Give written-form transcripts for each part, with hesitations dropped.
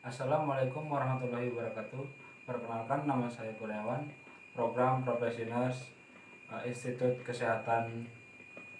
Assalamualaikum warahmatullahi wabarakatuh. Perkenalkan, nama saya Kurniawan, Program Profesionals Institut Kesehatan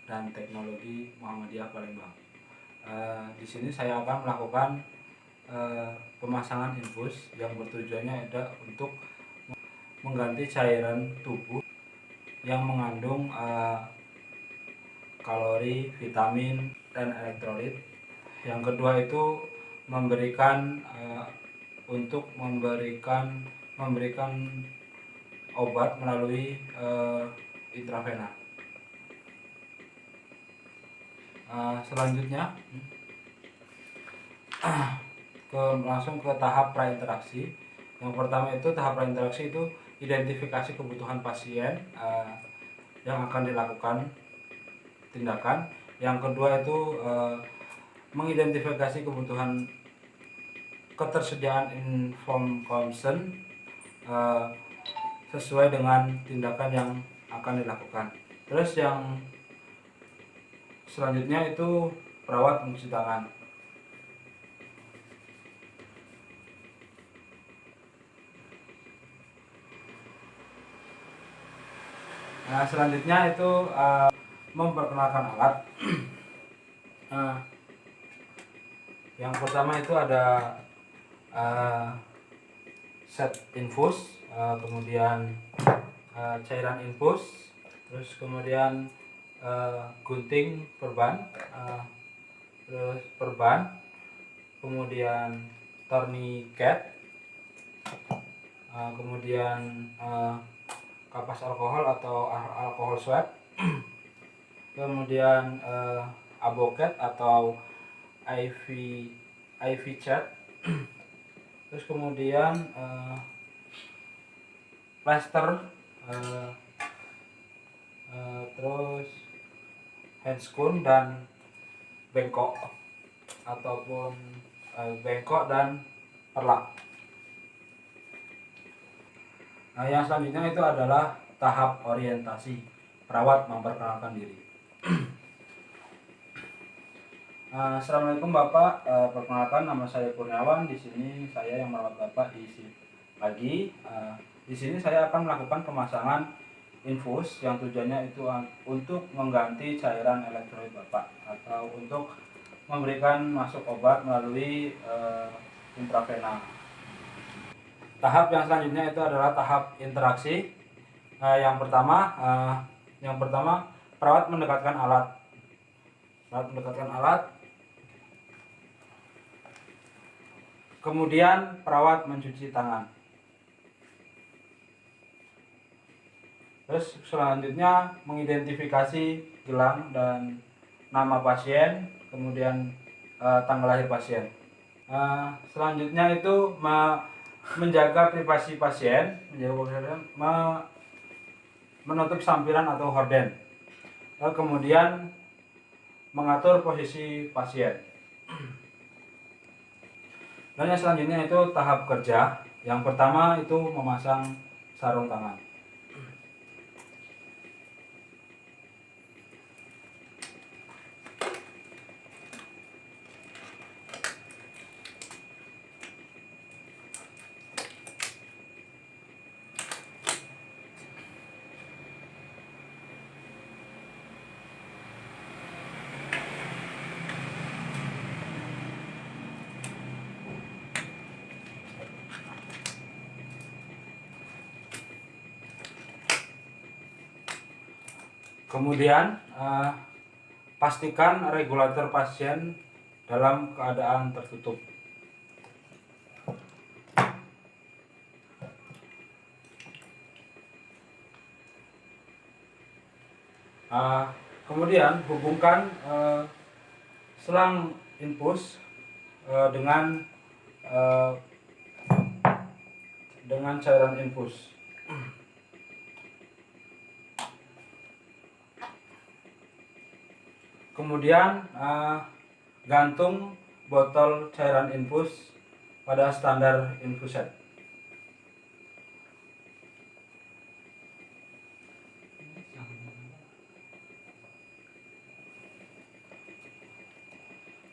dan Teknologi Muhammadiyah Palembang. Di sini saya akan melakukan pemasangan infus yang bertujuannya ada untuk mengganti cairan tubuh yang mengandung kalori, vitamin, dan elektrolit. Yang kedua itu memberikan obat melalui intravena. Selanjutnya langsung ke tahap prainteraksi. Yang pertama itu tahap prainteraksi itu identifikasi kebutuhan pasien yang akan dilakukan tindakan. Yang kedua itu mengidentifikasi kebutuhan ketersediaan inform consent sesuai dengan tindakan yang akan dilakukan. Terus yang selanjutnya itu perawat mencuci tangan. Nah, selanjutnya itu memperkenalkan alat. Yang pertama itu ada set infus, kemudian cairan infus, terus kemudian gunting perban, terus perban, kemudian tourniquet, kemudian kapas alkohol atau alkohol swab, kemudian aboket atau IV chat, terus kemudian plaster, terus handscoon dan bengkok ataupun bengkok dan perlak. Nah, yang selanjutnya itu adalah tahap orientasi, perawat memperkenalkan diri. Assalamualaikum Bapak, perkenalkan nama saya Kurniawan. Di sini saya yang merawat Bapak di pagi. Di sini saya akan melakukan pemasangan infus yang tujuannya itu untuk mengganti cairan elektrolit Bapak atau untuk memberikan masuk obat melalui intravena. Tahap yang selanjutnya itu adalah tahap interaksi. Yang pertama perawat mendekatkan alat. Kemudian perawat mencuci tangan. Terus selanjutnya mengidentifikasi gelang dan nama pasien, kemudian tanggal lahir pasien. Selanjutnya itu menjaga privasi pasien, menutup sampiran atau horden. Kemudian mengatur posisi pasien. Dan yang selanjutnya itu tahap kerja. Yang pertama itu memasang sarung tangan. Kemudian pastikan regulator pasien dalam keadaan tertutup. Kemudian hubungkan selang infus dengan cairan infus. Kemudian gantung botol cairan infus pada standar infuset.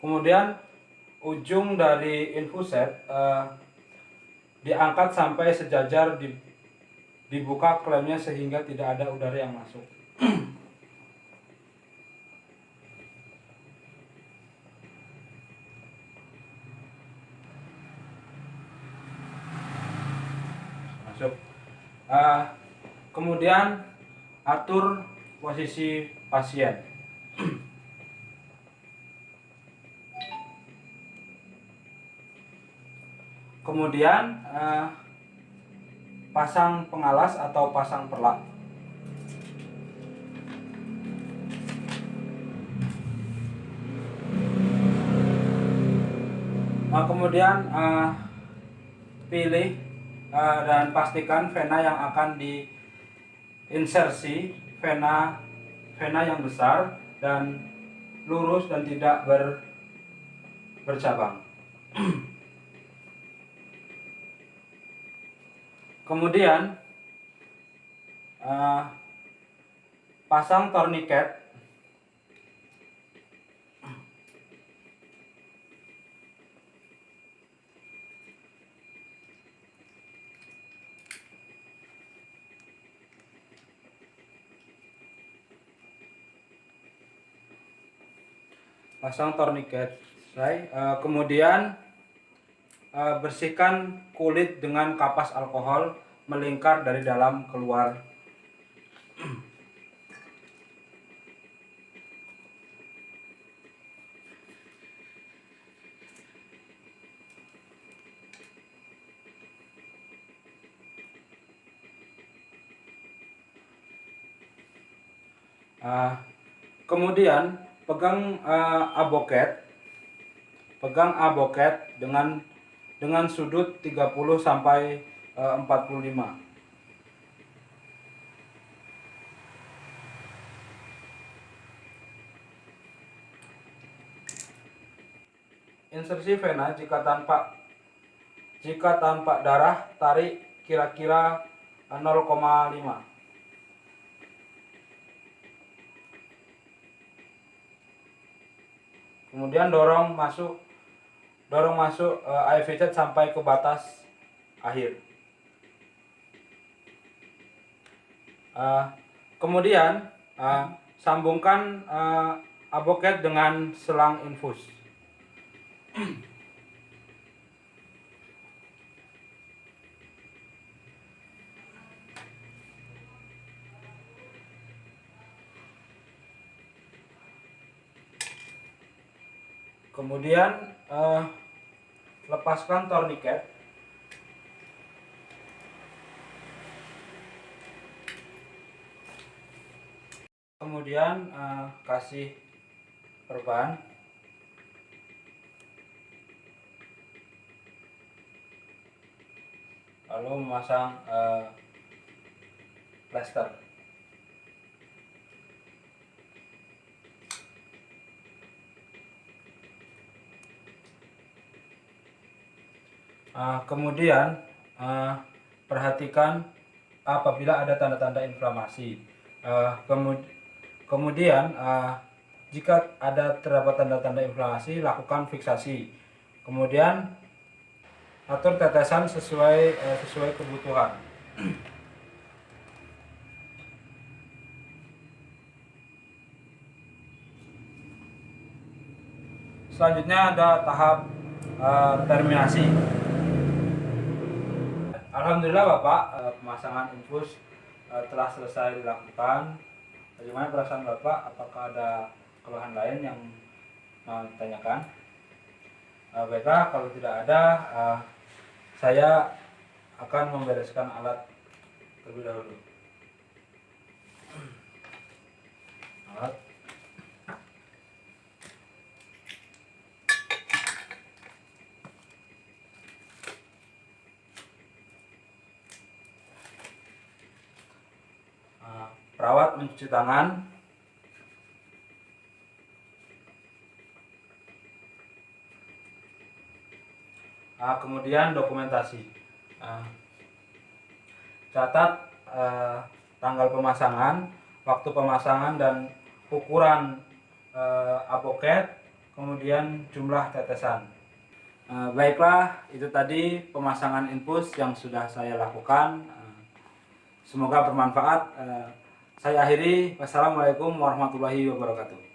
Kemudian ujung dari infuset diangkat sampai sejajar, dibuka klemnya sehingga tidak ada udara yang masuk. Masuk. Kemudian atur posisi pasien. Kemudian pasang pengalas atau pasang perlak. Kemudian pilih dan pastikan vena yang akan diinsersi vena yang besar dan lurus dan tidak bercabang. Kemudian pasang torniket. Kemudian bersihkan kulit dengan kapas alkohol, melingkar dari dalam keluar. Kemudian pegang aboket dengan sudut 30 sampai 45. Insersi vena, jika tanpa darah, tarik kira-kira 0,5. Kemudian dorong masuk IV cat sampai ke batas akhir. Kemudian sambungkan aboket dengan selang infus. Kemudian lepaskan torniket. Kemudian kasih perban. Lalu memasang plester. Kemudian perhatikan apabila ada tanda-tanda inflamasi. Kemudian jika terdapat tanda-tanda inflamasi, lakukan fiksasi. Kemudian atur tetesan sesuai kebutuhan. Selanjutnya ada tahap terminasi. Alhamdulillah Bapak, pemasangan infus telah selesai dilakukan. Bagaimana perasaan Bapak? Apakah ada keluhan lain yang mau ditanyakan? Baiklah, kalau tidak ada, saya akan membereskan alat terlebih dahulu. Alat. Perawat mencuci tangan. Kemudian dokumentasi. Catat tanggal pemasangan, waktu pemasangan, dan ukuran aboket, kemudian jumlah tetesan. Baiklah, itu tadi pemasangan infus yang sudah saya lakukan. Semoga bermanfaat. Saya akhiri. Wassalamualaikum warahmatullahi wabarakatuh.